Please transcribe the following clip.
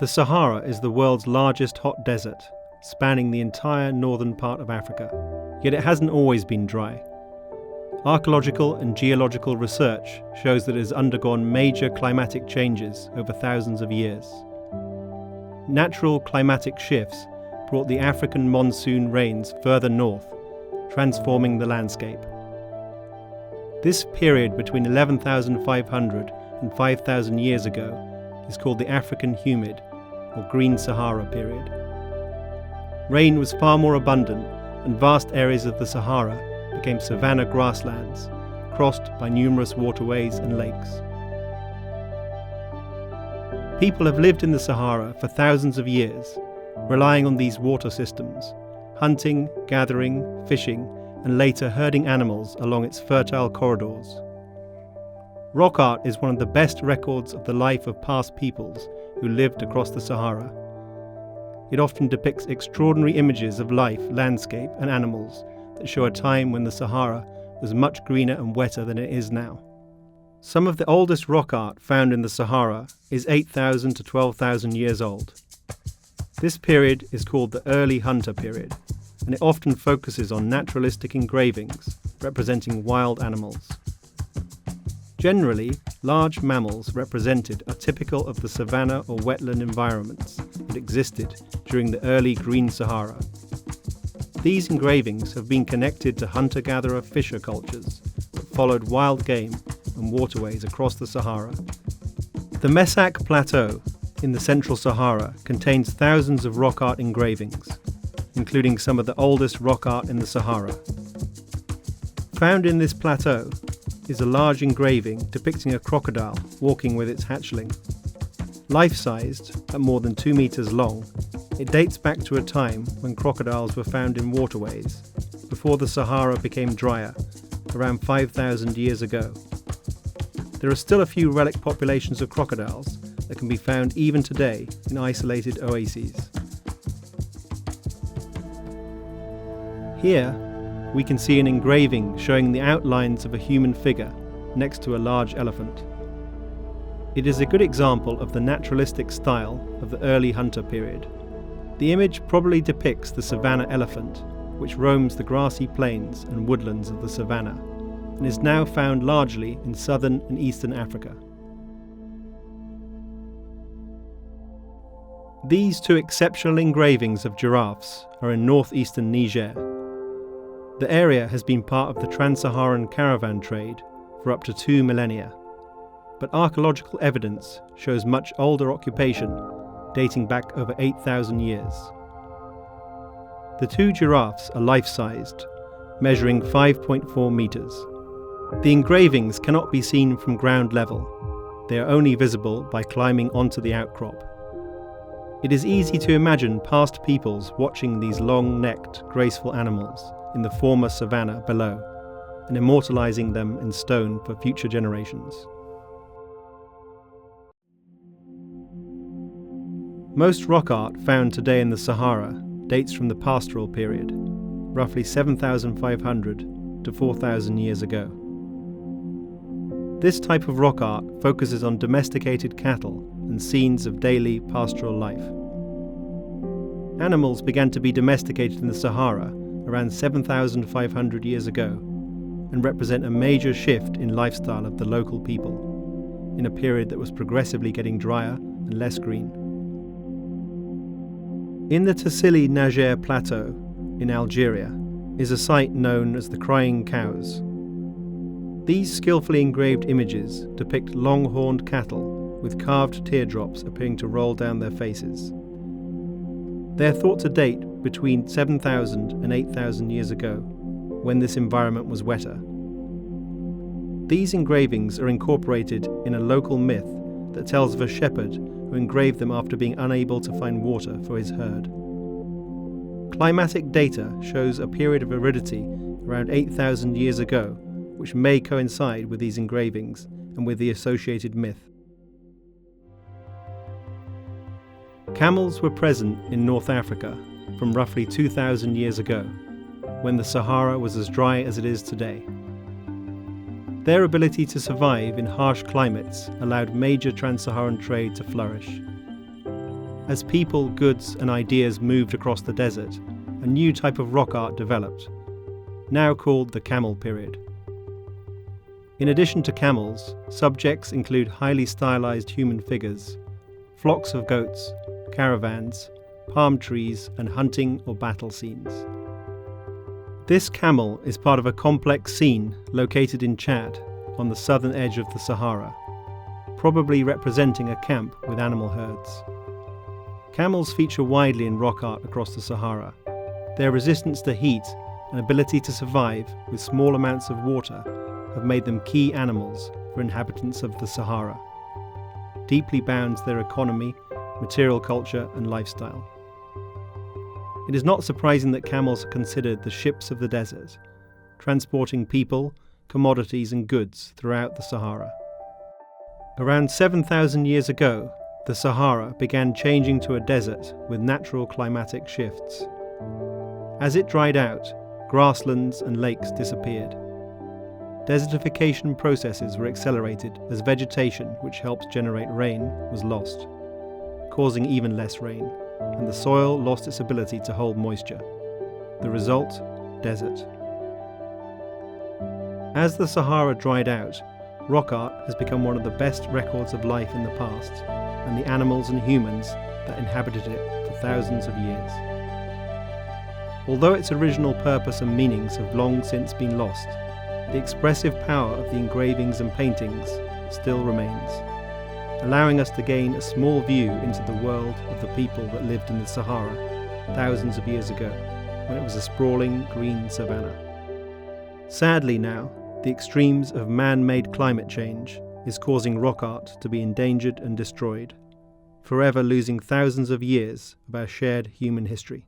The Sahara is the world's largest hot desert, spanning the entire northern part of Africa, yet it hasn't always been dry. Archaeological and geological research shows that it has undergone major climatic changes over thousands of years. Natural climatic shifts brought the African monsoon rains further north, transforming the landscape. This period between 11,500 and 5,000 years ago is called the African Humid, or Green Sahara period. Rain was far more abundant, and vast areas of the Sahara became savanna grasslands, crossed by numerous waterways and lakes. People have lived in the Sahara for thousands of years, relying on these water systems, hunting, gathering, fishing, and later herding animals along its fertile corridors. Rock art is one of the best records of the life of past peoples who lived across the Sahara. It often depicts extraordinary images of life, landscape, and animals that show a time when the Sahara was much greener and wetter than it is now. Some of the oldest rock art found in the Sahara is 8,000 to 12,000 years old. This period is called the Early Hunter period, and it often focuses on naturalistic engravings representing wild animals. Generally, large mammals represented are typical of the savanna or wetland environments that existed during the early Green Sahara. These engravings have been connected to hunter-gatherer fisher cultures that followed wild game and waterways across the Sahara. The Messac Plateau in the central Sahara contains thousands of rock art engravings, including some of the oldest rock art in the Sahara. Found in this plateau is a large engraving depicting a crocodile walking with its hatchling. Life-sized, at more than 2 meters long, it dates back to a time when crocodiles were found in waterways, before the Sahara became drier, around 5,000 years ago. There are still a few relic populations of crocodiles that can be found even today in isolated oases. Here, we can see an engraving showing the outlines of a human figure next to a large elephant. It is a good example of the naturalistic style of the early hunter period. The image probably depicts the savanna elephant, which roams the grassy plains and woodlands of the savanna, and is now found largely in southern and eastern Africa. These two exceptional engravings of giraffes are in northeastern Niger. The area has been part of the trans-Saharan caravan trade for up to 2 millennia, but archaeological evidence shows much older occupation dating back over 8,000 years. The two giraffes are life-sized, measuring 5.4 meters. The engravings cannot be seen from ground level. They are only visible by climbing onto the outcrop. It is easy to imagine past peoples watching these long-necked, graceful animals in the former savanna below, and immortalizing them in stone for future generations. Most rock art found today in the Sahara dates from the pastoral period, roughly 7,500 to 4,000 years ago. This type of rock art focuses on domesticated cattle and scenes of daily pastoral life. Animals began to be domesticated in the Sahara around 7,500 years ago, and represent a major shift in lifestyle of the local people, in a period that was progressively getting drier and less green. In the Tassili Niger Plateau in Algeria is a site known as the Crying Cows. These skillfully engraved images depict long-horned cattle with carved teardrops appearing to roll down their faces. They are thought to date between 7,000 and 8,000 years ago, when this environment was wetter. These engravings are incorporated in a local myth that tells of a shepherd who engraved them after being unable to find water for his herd. Climatic data shows a period of aridity around 8,000 years ago, which may coincide with these engravings and with the associated myth. Camels were present in North Africa from roughly 2,000 years ago, when the Sahara was as dry as it is today. Their ability to survive in harsh climates allowed major trans-Saharan trade to flourish. As people, goods and ideas moved across the desert, a new type of rock art developed, now called the Camel period. In addition to camels, subjects include highly stylized human figures, flocks of goats, caravans, palm trees, and hunting or battle scenes. This camel is part of a complex scene located in Chad, on the southern edge of the Sahara, probably representing a camp with animal herds. Camels feature widely in rock art across the Sahara. Their resistance to heat and ability to survive with small amounts of water have made them key animals for inhabitants of the Sahara. Deeply bound to their economy, material culture and lifestyle. It is not surprising that camels are considered the ships of the desert, transporting people, commodities and goods throughout the Sahara. Around 7,000 years ago, the Sahara began changing to a desert with natural climatic shifts. As it dried out, grasslands and lakes disappeared. Desertification processes were accelerated as vegetation, which helps generate rain, was lost, causing even less rain, and the soil lost its ability to hold moisture. The result? Desert. As the Sahara dried out, rock art has become one of the best records of life in the past, and the animals and humans that inhabited it for thousands of years. Although its original purpose and meanings have long since been lost, the expressive power of the engravings and paintings still remains, allowing us to gain a small view into the world of the people that lived in the Sahara thousands of years ago, when it was a sprawling green savanna. Sadly now, the extremes of man-made climate change is causing rock art to be endangered and destroyed, forever losing thousands of years of our shared human history.